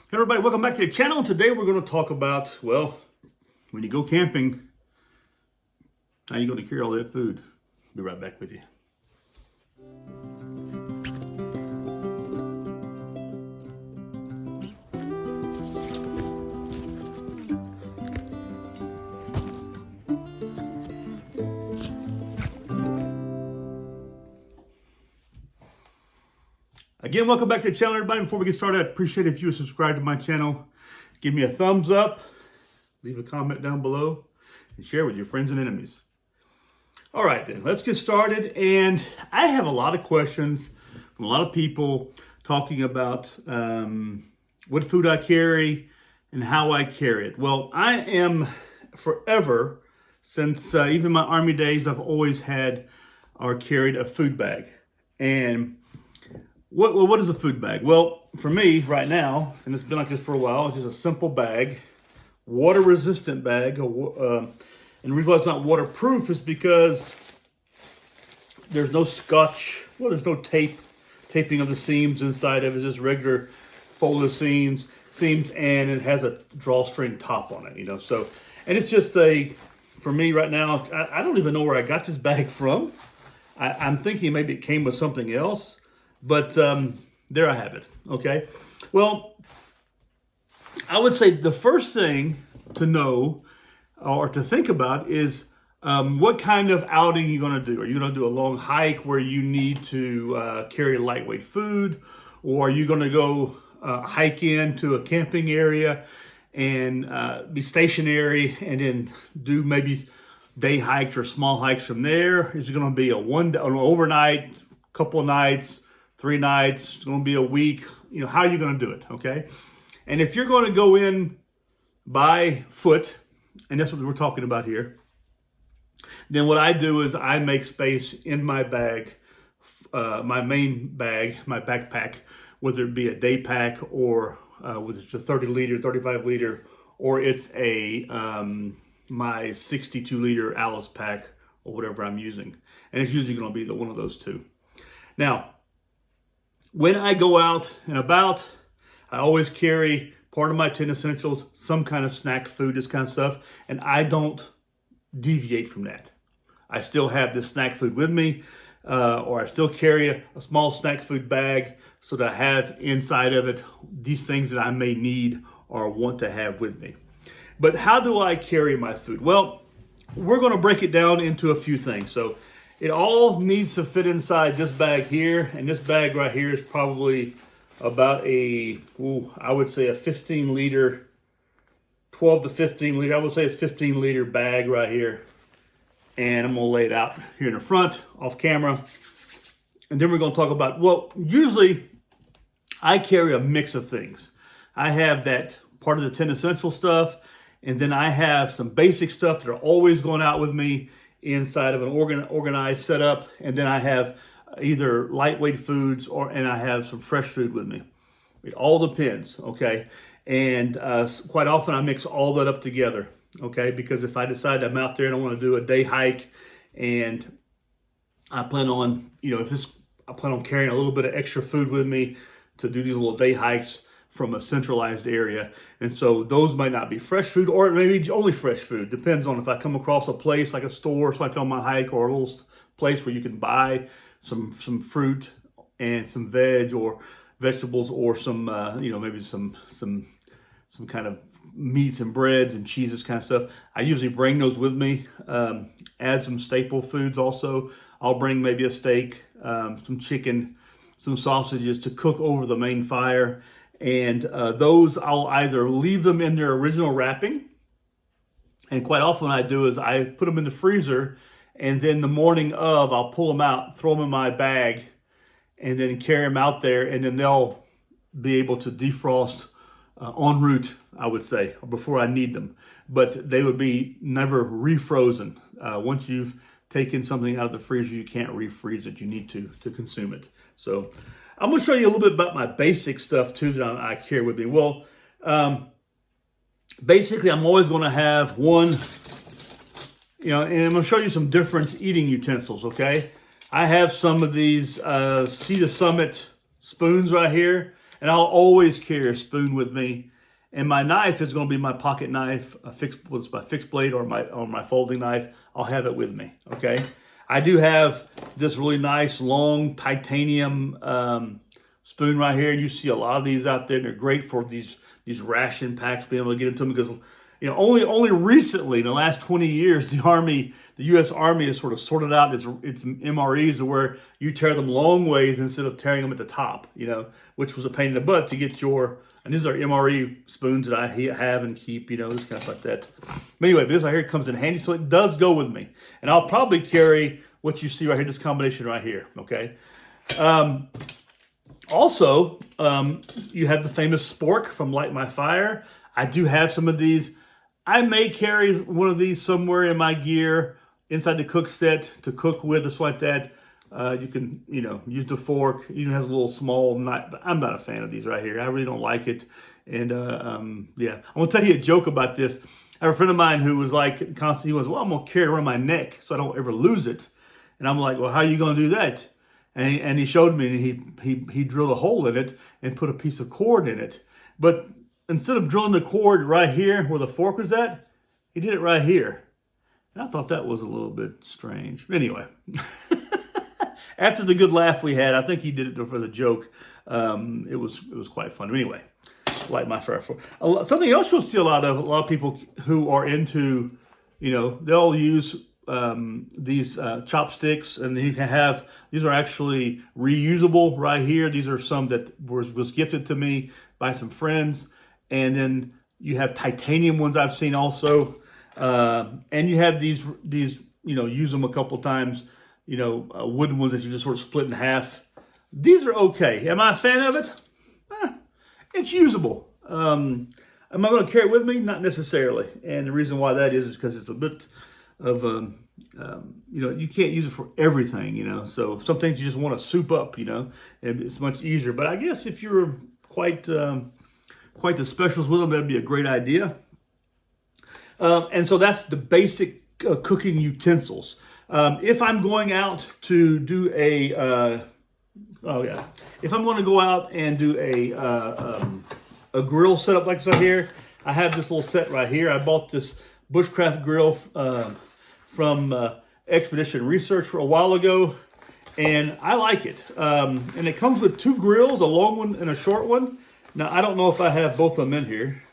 Hey everybody, welcome back to the channel. Today we're going to talk about, well, when you go camping, how you going to carry all that food. Be right back with you. Again, welcome back to the channel, everybody. Before we get started, I'd appreciate it if you would subscribe to my channel. Give me a thumbs up, leave a comment down below, and share with your friends and enemies. All right, then, let's get started. And I have a lot of questions from a lot of people talking about what food I carry and how I carry it. Well, I am forever, since even my Army days, I've always had or carried a food bag. And what is a food bag? Well, for me right now, and it's been like this for a while, it's just a simple bag, water resistant bag. And the reason why it's not waterproof is because there's no scotch, well, there's no taping of the seams inside of it. It's just regular folded seams, and it has a drawstring top on it, So, and it's just for me right now, I don't even know where I got this bag from. I'm thinking maybe it came with something else. But there I have it, okay? Well, I would say the first thing to know or to think about is what kind of outing you're going to do. Are you going to do a long hike where you need to carry lightweight food? Or are you going to go hike into a camping area and be stationary and then do maybe day hikes or small hikes from there? Is it going to be an overnight, couple of nights, 3 nights, it's going to be a week? How are you going to do it, okay? And if you're going to go in by foot, and that's what we're talking about here, then what I do is I make space in my bag, my main bag, my backpack, whether it be a day pack or whether it's a 30 liter, 35 liter, or it's my 62 liter Alice pack or whatever I'm using. And it's usually going to be one of those two. Now, when I go out and about, I always carry part of my 10 essentials, some kind of snack food, this kind of stuff, and I don't deviate from that. I still have this snack food with me, or I still carry a small snack food bag so that I have inside of it these things that I may need or want to have with me. But how do I carry my food? Well, we're going to break it down into a few things. So it all needs to fit inside this bag here, and this bag right here is probably about I would say a 15 liter, 12 to 15 liter, I would say it's 15 liter bag right here. And I'm going to lay it out here in the front, off camera. And then we're going to talk about, well, usually I carry a mix of things. I have that part of the 10 essential stuff, and then I have some basic stuff that are always going out with me inside of an organized setup, and then I have either lightweight foods and I have some fresh food with me. It all depends, okay? And quite often I mix all that up together, okay? Because if I decide I'm out there and I want to do a day hike, and I plan on, I plan on carrying a little bit of extra food with me to do these little day hikes from a centralized area. And so those might not be fresh food, or maybe only fresh food. Depends on if I come across a place like a store, so I come on my hike, or a little place where you can buy some fruit and some veg or vegetables, or some maybe some kind of meats and breads and cheeses kind of stuff. I usually bring those with me. Add some staple foods also. I'll bring maybe a steak, some chicken, some sausages to cook over the main fire. And those, I'll either leave them in their original wrapping, and quite often what I do is I put them in the freezer, and then the morning of, I'll pull them out, throw them in my bag, and then carry them out there, and then they'll be able to defrost en route, I would say, before I need them. But they would be never refrozen. Once you've taken something out of the freezer, you can't refreeze it. You need to consume it. So I'm going to show you a little bit about my basic stuff too that I carry with me. Well, basically I'm always going to have one, and I'm going to show you some different eating utensils, okay? I have some of these Sea to Summit spoons right here. And I'll always carry a spoon with me. And my knife is going to be my pocket knife, my fixed blade or my folding knife. I'll have it with me, okay? I do have this really nice long titanium spoon right here, and you see a lot of these out there. And they're great for these ration packs, being able to get into them because only recently in the last 20 years the U.S. Army has sort of sorted out its MREs to where you tear them long ways instead of tearing them at the top, which was a pain in the butt to get your. And these are MRE spoons that I have and keep, this kind of like that. But anyway, this right here comes in handy, so it does go with me. And I'll probably carry what you see right here, this combination right here, okay? Also, you have the famous spork from Light My Fire. I do have some of these. I may carry one of these somewhere in my gear inside the cook set to cook with or something like that. You can, use the fork. It even has a little small knife, but I'm not a fan of these right here. I really don't like it. And yeah, I'm gonna tell you a joke about this. I have a friend of mine who was like, constantly, well, I'm gonna carry it around my neck so I don't ever lose it. And I'm like, well, how are you gonna do that? And he showed me, and he drilled a hole in it and put a piece of cord in it. But instead of drilling the cord right here where the fork was at, he did it right here. And I thought that was a little bit strange. Anyway. After the good laugh we had, I think he did it for the joke. It was quite fun. But anyway, Light My Fire. Something else you'll see a lot of people who are into, they'll use these chopsticks, and you can have, these are actually reusable right here. These are some that was gifted to me by some friends. And then you have titanium ones I've seen also. And you have these, use them a couple times. Wooden ones that you just sort of split in half. These are okay. Am I a fan of it? It's usable. Am I going to carry it with me? Not necessarily. And the reason why that is because it's a bit of, you can't use it for everything, So some things you just want to soup up, and it's much easier. But I guess if you're quite the specialist with them, that'd be a great idea. And so that's the basic cooking utensils. If I'm going out to do if I'm going to go out and do a grill setup like this right here, I have this little set right here. I bought this bushcraft grill from Expedition Research for a while ago, and I like it. And it comes with two grills, a long one and a short one. Now, I don't know if I have both of them in here.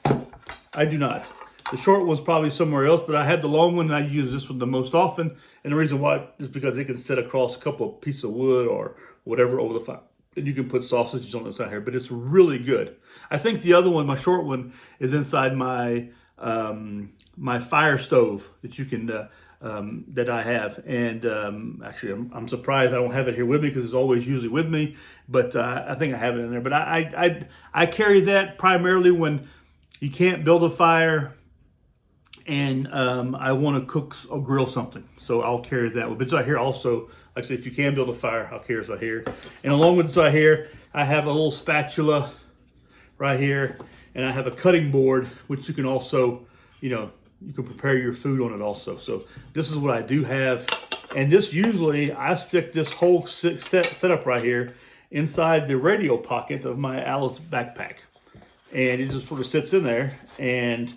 I do not. The short one's probably somewhere else, but I have the long one, and I use this one the most often. And the reason why is because it can sit across a couple of pieces of wood or whatever over the fire. And you can put sausages on the side here, but it's really good. I think the other one, my short one, is inside my my fire stove that you can that I have. And actually, I'm surprised I don't have it here with me because it's always usually with me. But I think I have it in there. But I carry that primarily when you can't build a fire and I want to cook or grill something. So I'll carry that. But it's right here also, like I said, if you can build a fire, I'll carry this right here. And along with this right here, I have a little spatula right here. And I have a cutting board, which you can also, you can prepare your food on it also. So this is what I do have. And this usually, I stick this whole setup right here inside the radio pocket of my Alice backpack. And it just sort of sits in there. And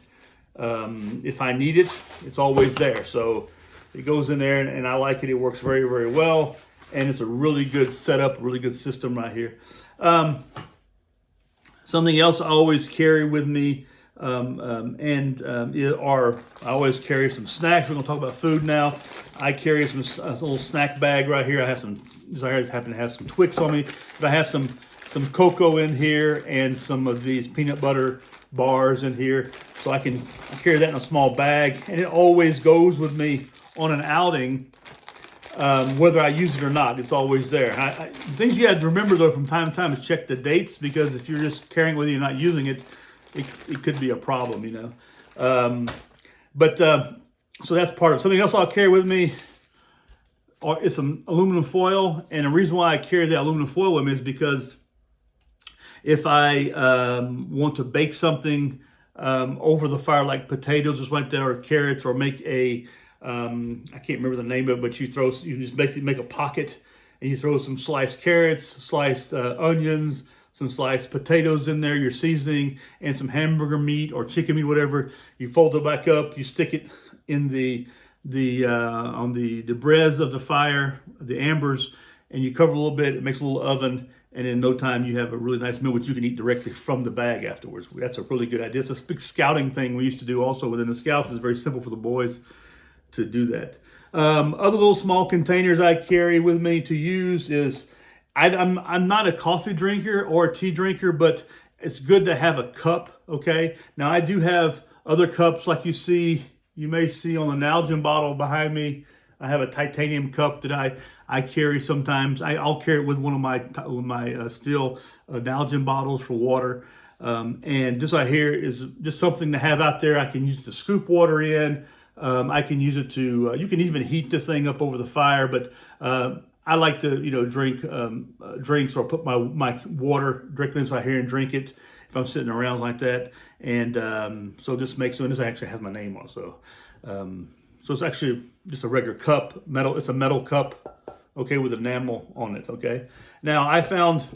if I need it, it's always there. So it goes in there, and I like it. It works very, very well. And it's a really good setup, really good system right here. Something else I always carry with me, I always carry some snacks. We're going to talk about food now. I carry a little snack bag right here. I happen to have some Twix on me. But I have some cocoa in here and some of these peanut butter bars in here. So I carry that in a small bag. And it always goes with me on an outing, whether I use it or not. It's always there. The things you have to remember, though, from time to time is check the dates, because if you're just carrying it with you and not using it, it could be a problem, So that's part of it. Something else I'll carry with me is some aluminum foil. And the reason why I carry the aluminum foil with me is because if I want to bake something over the fire, like potatoes, just like that, or carrots, or make I can't remember the name of it, but you just make a pocket, and you throw some sliced carrots, sliced onions, some sliced potatoes in there, your seasoning, and some hamburger meat or chicken meat, whatever. You fold it back up, you stick it in on the braise of the fire, the ambers, and you cover a little bit. It makes a little oven, and in no time you have a really nice meal which you can eat directly from the bag afterwards. That's a really good idea. It's a big scouting thing we used to do also within the Scouts. It's very simple for the boys to do that. Other little small containers I carry with me to use is, I'm not a coffee drinker or a tea drinker, but it's good to have a cup, okay? Now I do have other cups like you may see on the Nalgene bottle behind me. I have a titanium cup that I carry sometimes. I'll carry it with one of my steel Nalgene bottles for water. And this right here is just something to have out there. I can use it to scoop water in. I can use it to, you can even heat this thing up over the fire, but I like to, drink drinks or put my water directly inside here and drink it if I'm sitting around like that. And so this actually has my name on it. So it's actually just a regular cup, metal. It's a metal cup, okay, with enamel on it, okay. Now I found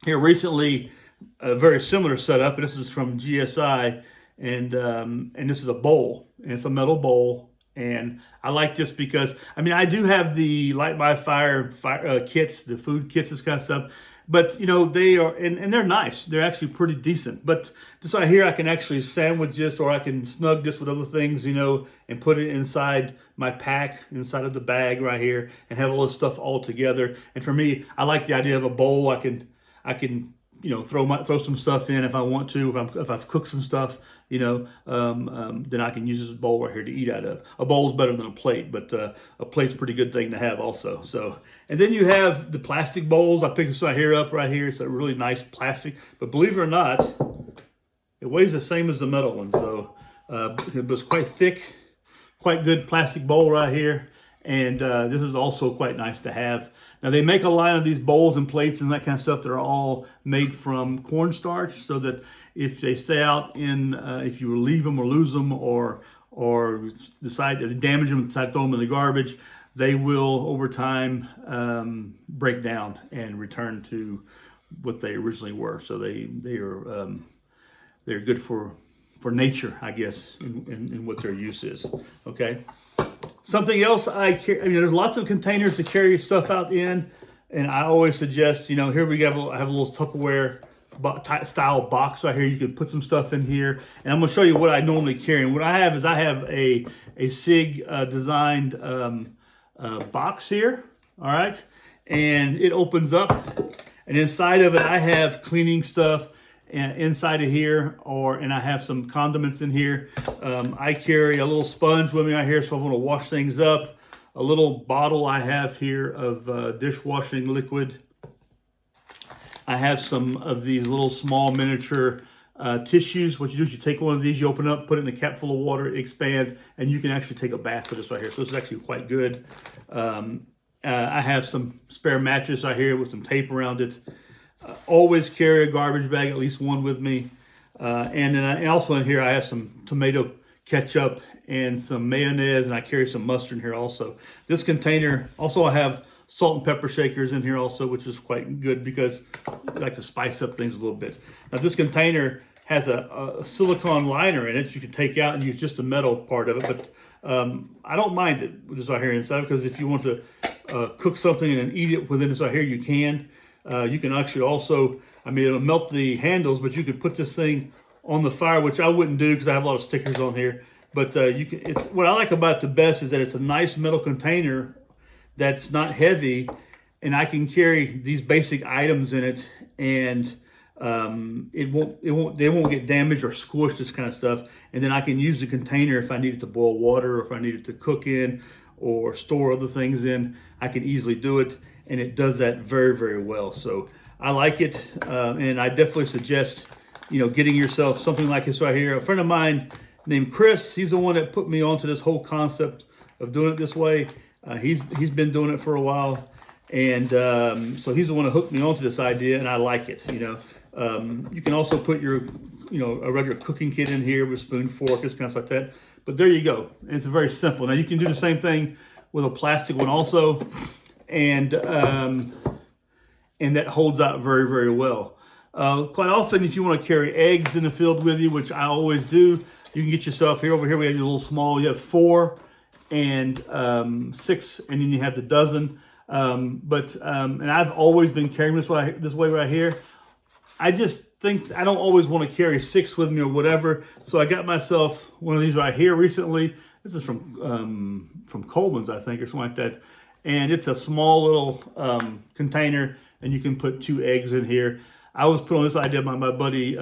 here recently a very similar setup. This is from GSI, and this is a bowl, and it's a metal bowl. And I like this because, I do have the light by fire kits, the food kits, this kind of stuff. But, they are, and they're nice. They're actually pretty decent. But this right here, I can actually sandwich this, or I can snug this with other things, and put it inside my pack, inside of the bag right here, and have all this stuff all together. And for me, I like the idea of a bowl. I can throw some stuff in if I want to. If I've cooked some stuff, then I can use this bowl right here to eat out of. A bowl is better than a plate, but a plate's a pretty good thing to have also. So, and then you have the plastic bowls. I picked this right here. It's a really nice plastic, but believe it or not, it weighs the same as the metal one. So, it was quite thick, quite good plastic bowl right here. And this is also quite nice to have. Now they make a line of these bowls and plates and that kind of stuff that are all made from cornstarch, so that if they stay out if you leave them or lose them or decide to damage them, decide to throw them in the garbage, they will over time break down and return to what they originally were. So they're good for nature, I guess, in what their use is. Okay. Something else I carry, there's lots of containers to carry stuff out in, and I always suggest, here we have a little Tupperware style box right here. You can put some stuff in here, and I'm going to show you what I normally carry. And what I have is a SIG designed box here, all right? And it opens up, and inside of it I have cleaning stuff, and inside of here, and I have some condiments in here. I carry a little sponge with me right here, so I want to wash things up. A little bottle I have here of dishwashing liquid. I have some of these little small miniature tissues. What you do is you take one of these, you open up, put it in a cap full of water, it expands, and you can actually take a bath with this right here. So this is actually quite good. I have some spare mattress right here with some tape around it. Always carry a garbage bag, at least one with me. And also in here I have some tomato ketchup and some mayonnaise, and I carry some mustard in here also. This container, also I have salt and pepper shakers in here also, which is quite good because I like to spice up things a little bit. Now this container has a silicone liner in it you can take out and use just the metal part of it, but I don't mind it with this right here inside, because if you want to cook something and then eat it within this right here, you can. You can actually also, it'll melt the handles, but you could put this thing on the fire, which I wouldn't do because I have a lot of stickers on here. But what I like about it the best is that it's a nice metal container that's not heavy, and I can carry these basic items in it, and they won't get damaged or squished, this kind of stuff. And then I can use the container if I need it to boil water, or if I need it to cook in or store other things in. I can easily do it, and it does that very, very well. So I like it, and I definitely suggest getting yourself something like this right here. A friend of mine named Chris, he's the one that put me onto this whole concept of doing it this way. He's been doing it for a while, and so he's the one that hooked me onto this idea, and I like it. You can also put your a regular cooking kit in here with spoon, fork, this kind of stuff like that. But there you go. And it's very simple. Now you can do the same thing with a plastic one also, and and that holds out very, very well. Quite often, if you want to carry eggs in the field with you, which I always do, you can get yourself here. Over here, we have a little small. You have 4 and 6, and then you have the dozen. And I've always been carrying this way right here. I just think I don't always want to carry 6 with me or whatever. So I got myself one of these right here recently. This is from Coleman's, I think, or something like that. And it's a small little container, and you can put 2 eggs in here. I was put on this idea by my buddy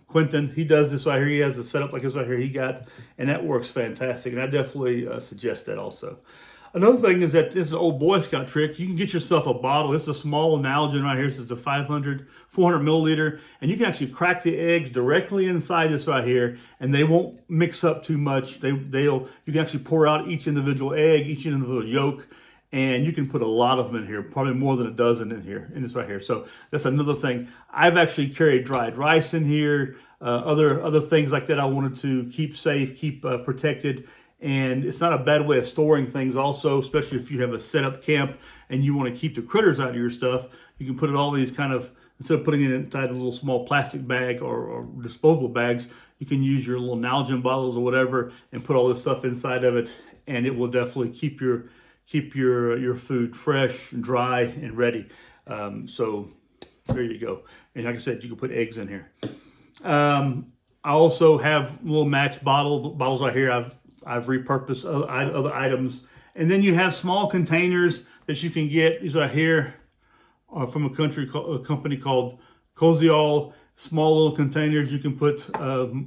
Quentin. He does this right here. He has a setup like this right here he got, and that works fantastic. And I definitely suggest that also. Another thing is that this is an old Boy Scout trick. You can get yourself a bottle. This is a small Nalgene right here. This is the 400 milliliter. And you can actually crack the eggs directly inside this right here, and they won't mix up too much. You can actually pour out each individual egg, each individual yolk, and you can put a lot of them in here, probably more than a dozen in here, in this right here. So that's another thing. I've actually carried dried rice in here, other things like that I wanted to keep safe, keep protected. And it's not a bad way of storing things also, especially if you have a setup camp and you want to keep the critters out of your stuff. You can put it all in these kind of, instead of putting it inside a little small plastic bag or disposable bags, you can use your little Nalgene bottles or whatever and put all this stuff inside of it, and it will definitely keep your food fresh, dry, and ready. So there you go. And like I said, you can put eggs in here. I also have little match bottles right here. I've repurposed other items. And then you have small containers that you can get. These right here are from a company called Coziol. Small little containers. You can put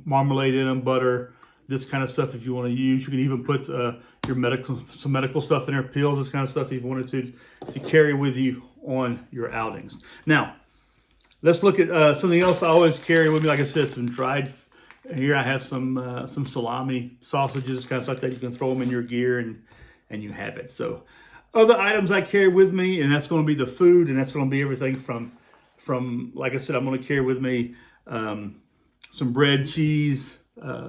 marmalade in them, butter, this kind of stuff if you want to use. You can even put some medical stuff in there, pills, this kind of stuff if you wanted to carry with you on your outings. Now, let's look at something else I always carry with me. Like I said, some dried. Here I have some salami, sausages, kind of stuff like that. You can throw them in your gear and you have it. So other items I carry with me, and that's going to be the food, and that's going to be everything from like I said, I'm going to carry with me some bread, cheese,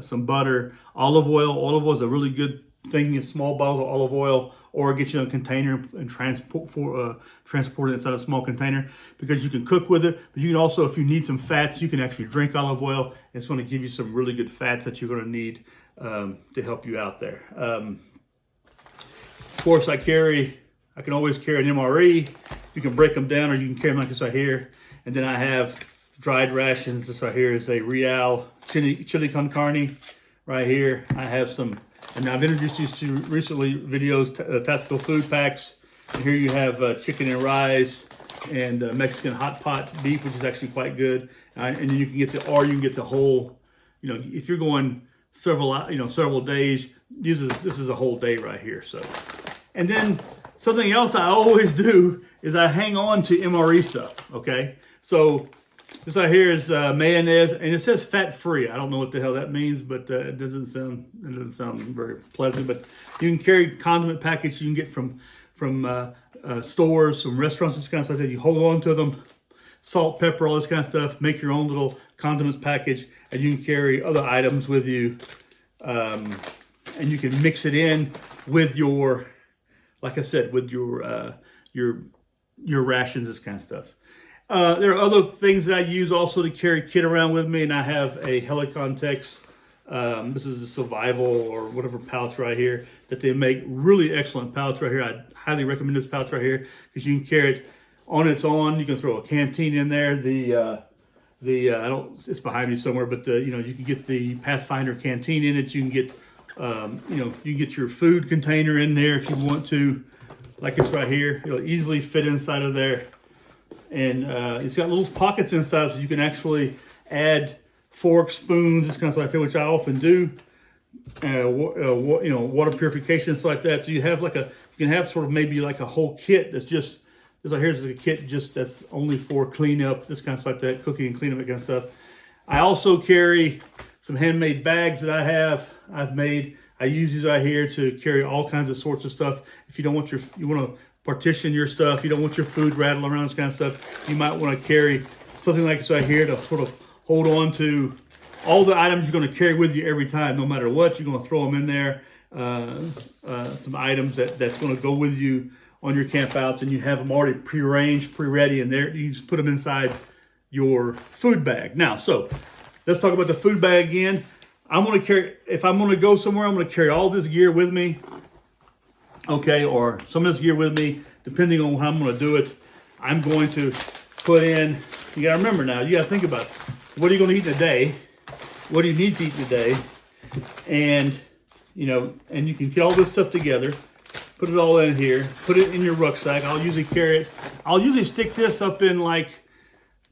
some butter, olive oil. Olive oil is a really good thing in small bottles of olive oil, or get you in a container and transport it inside a small container, because you can cook with it. But you can also, if you need some fats, you can actually drink olive oil. It's going to give you some really good fats that you're going to need to help you out there. Of course, I can always carry an MRE. You can break them down, or you can carry them like this right here. And then I have dried rations. This right here is a Real chili con carne right here. I have some. And I've introduced these to recently videos, tactical food packs. And here you have chicken and rice and Mexican hot pot beef, which is actually quite good. And then you can get the whole, if you're going several days, this is a whole day right here. So, and then something else I always do is I hang on to MRE stuff. Okay, so this right here is mayonnaise, and it says fat-free. I don't know what the hell that means, but it doesn't sound very pleasant. But you can carry condiment packets you can get from stores, from restaurants, this kind of stuff that you hold on to them. Salt, pepper, all this kind of stuff. Make your own little condiments package, and you can carry other items with you, and you can mix it in with your, like I said, with your rations, this kind of stuff. There are other things that I use also to carry kit around with me, and I have a Helicon Tex. This is a survival or whatever pouch right here that they make. Really excellent pouch right here. I highly recommend this pouch right here because you can carry it on its own. You can throw a canteen in there. It's behind me somewhere, but you can get the Pathfinder canteen in it. You can get you can get your food container in there if you want to, like it's right here. It'll easily fit inside of there. And it's got little pockets inside, so you can actually add forks, spoons, this kind of stuff like that, which I often do. Water purification, stuff like that. So you can have sort of maybe like a whole kit that's just, this right here is a kit just that's only for cleanup, this kind of stuff like that, cooking and cleanup, that kind of stuff. I also carry some handmade bags that I've made. I use these right here to carry all kinds of sorts of stuff. If you don't want you want to partition your stuff, you don't want your food rattling around, this kind of stuff, you might want to carry something like this right here to sort of hold on to all the items you're going to carry with you every time. No matter what, you're going to throw them in there. Some items that's going to go with you on your campouts, and you have them already pre-arranged, pre-ready, and there you just put them inside your food bag. Now, so let's talk about the food bag again. I'm going to carry, if I'm going to go somewhere, I'm going to carry all this gear with me, okay, or some of this gear with me, depending on how I'm going to do it. I'm going to put in, you got to remember now, you got to think about what are you going to eat in a day, what do you need to eat in a day, and, you know, and you can get all this stuff together, put it all in here, put it in your rucksack. I'll usually carry it, I'll usually stick this up in like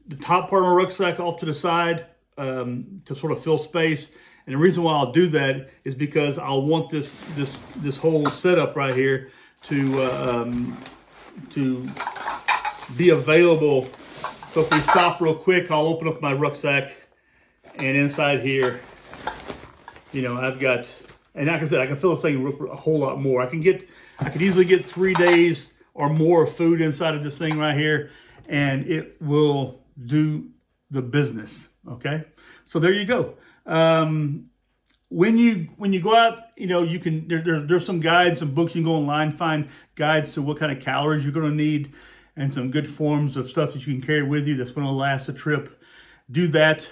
the top part of my rucksack off to the side to sort of fill space. And the reason why I'll do that is because I'll want this whole setup right here to be available. So if we stop real quick, I'll open up my rucksack, and inside here, you know, I've got, and like I said, I can fill this thing a whole lot more. I could easily get 3 days or more of food inside of this thing right here, and it will do the business. Okay, so there you go. When you go out, you know, you can, there's some guides, some books you can go online, find guides to what kind of calories you're going to need, and some good forms of stuff that you can carry with you that's going to last a trip. Do that.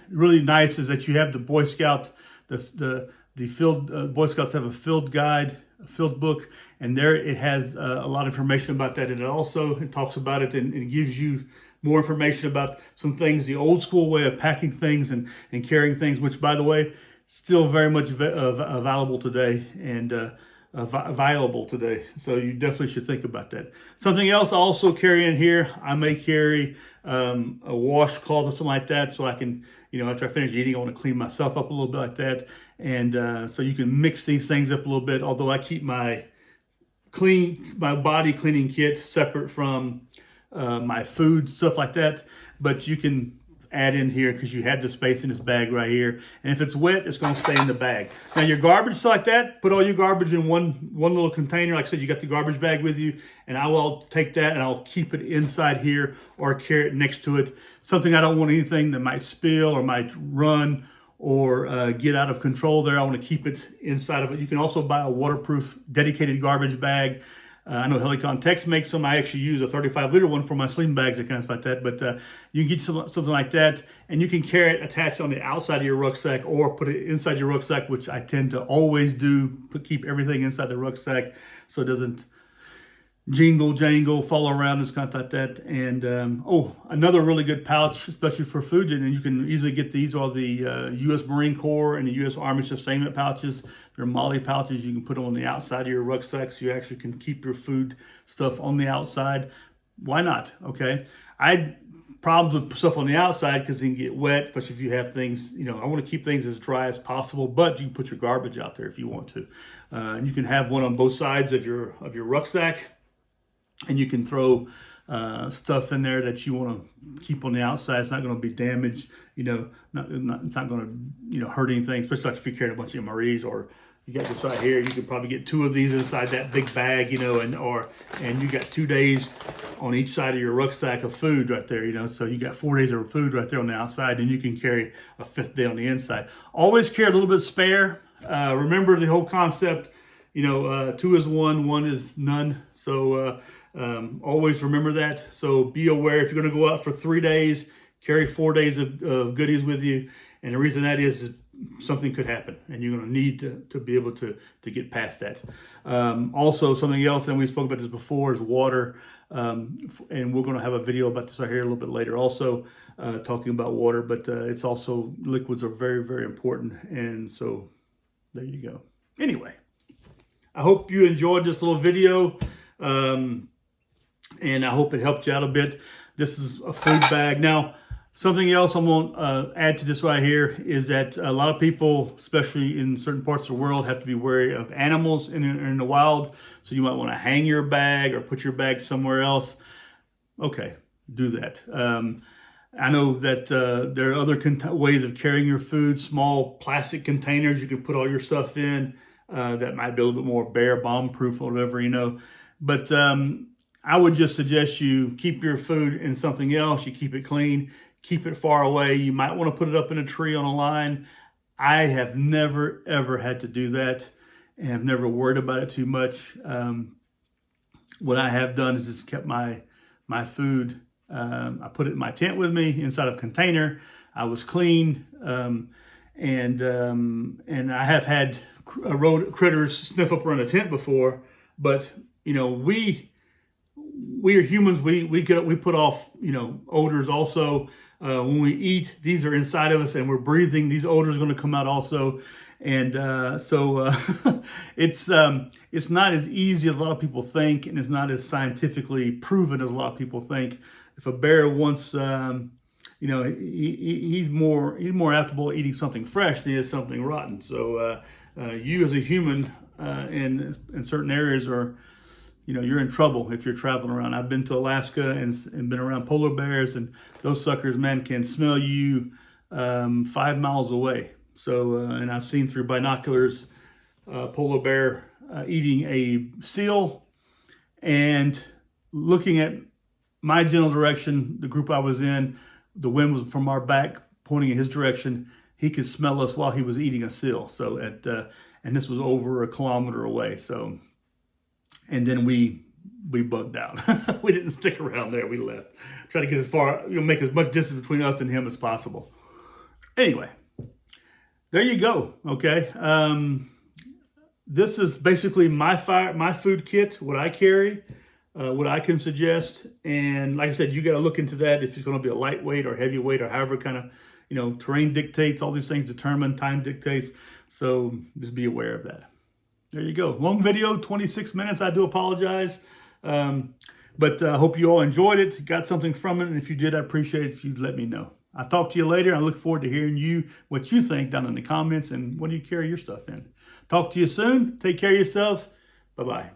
Really nice is that you have the Boy Scout, the field Boy Scouts have a field guide, a field book, and there it has a lot of information about that. And it talks about it, and it gives you more information about some things, the old school way of packing things and carrying things, which, by the way, still very much available today and viable today. So you definitely should think about that. Something else I also carry in here, I may carry a washcloth or something like that, so I can, you know, after I finish eating, I want to clean myself up a little bit like that. And so you can mix these things up a little bit, although I keep my body cleaning kit separate from my food, stuff like that. But you can add in here because you have the space in this bag right here. And if it's wet, it's going to stay in the bag. Now your garbage, stuff like that, put all your garbage in one little container. Like I said, you got the garbage bag with you, and I will take that and I'll keep it inside here or carry it next to it. Something I don't want anything that might spill or might run or get out of control there. I want to keep it inside of it. You can also buy a waterproof dedicated garbage bag. I know Helicon Tex makes them. I actually use a 35-liter one for my sling bags and kind of stuff like that. But you can get something like that, and you can carry it attached on the outside of your rucksack or put it inside your rucksack, which I tend to always do. Keep everything inside the rucksack so it doesn't jangle, fall around, and kind of like that. And another really good pouch, especially for food, and you can easily get these, are the U.S. Marine Corps and the U.S. Army sustainment pouches. They're MOLLE pouches. You can put them on the outside of your rucksack, so you actually can keep your food stuff on the outside. Why not? Okay, I had problems with stuff on the outside because it can get wet, especially if you have things, you know, I want to keep things as dry as possible, but you can put your garbage out there if you want to. And you can have one on both sides of your rucksack, and you can throw stuff in there that you want to keep on the outside. It's not going to be damaged, you know, it's not going to, you know, hurt anything, especially like if you carry a bunch of MREs, or you got this right here. You could probably get 2 of these inside that big bag, you know, and you got 2 days on each side of your rucksack of food right there, you know, so you got 4 days of food right there on the outside, and you can carry a 5th day on the inside. Always carry a little bit spare. Remember the whole concept, you know, 2 is 1, 1 is none. So always remember that. So be aware, if you're going to go out for 3 days, carry 4 days of goodies with you. And the reason that is something could happen, and you're going to need to be able to get past that. Also, something else, and we spoke about this before, is water. And we're going to have a video about this right here a little bit later also, talking about water. But it's also, liquids are very, very important. And so there you go. Anyway, I hope you enjoyed this little video. And I hope it helped you out a bit. This is a food bag. Now, something else I'm going to add to this right here is that a lot of people, especially in certain parts of the world, have to be wary of animals in the wild. So you might want to hang your bag or put your bag somewhere else. Okay, do that. I know that there are other ways of carrying your food, small plastic containers you can put all your stuff in that might be a little bit more bear bomb proof or whatever, you know. But I would just suggest you keep your food in something else. You keep it clean, keep it far away. You might want to put it up in a tree on a line. I have never, ever had to do that, and have never worried about it too much. what I have done is just kept my food. I put it in my tent with me inside of a container. I was clean, and I have had road critters sniff up around a tent before. But we are humans. We put off odors also. When we eat, these are inside of us, and we're breathing. These odors are going to come out also. And it's not as easy as a lot of people think, and it's not as scientifically proven as a lot of people think. If a bear wants, he's more adaptable at eating something fresh than he is something rotten. So you as a human in certain areas are, you're in trouble if you're traveling around. I've been to Alaska and been around polar bears, and those suckers, man, can smell you 5 miles away. So, and I've seen through binoculars polar bear eating a seal, and looking at my general direction, the group I was in, the wind was from our back pointing in his direction. He could smell us while he was eating a seal. So and this was over a kilometer away. So, and then we bugged out. We didn't stick around there. We left. Try to get as far, make as much distance between us and him as possible. Anyway, there you go. Okay. This is basically my food kit, what I carry, what I can suggest. And like I said, you got to look into that if it's going to be a lightweight or heavyweight or however kind of, terrain dictates, all these things determine, time dictates. So just be aware of that. There you go. Long video, 26 minutes. I do apologize. But I hope you all enjoyed it, got something from it. And if you did, I appreciate it if you'd let me know. I'll talk to you later. I look forward to hearing what you think down in the comments, and what do you carry your stuff in. Talk to you soon. Take care of yourselves. Bye-bye.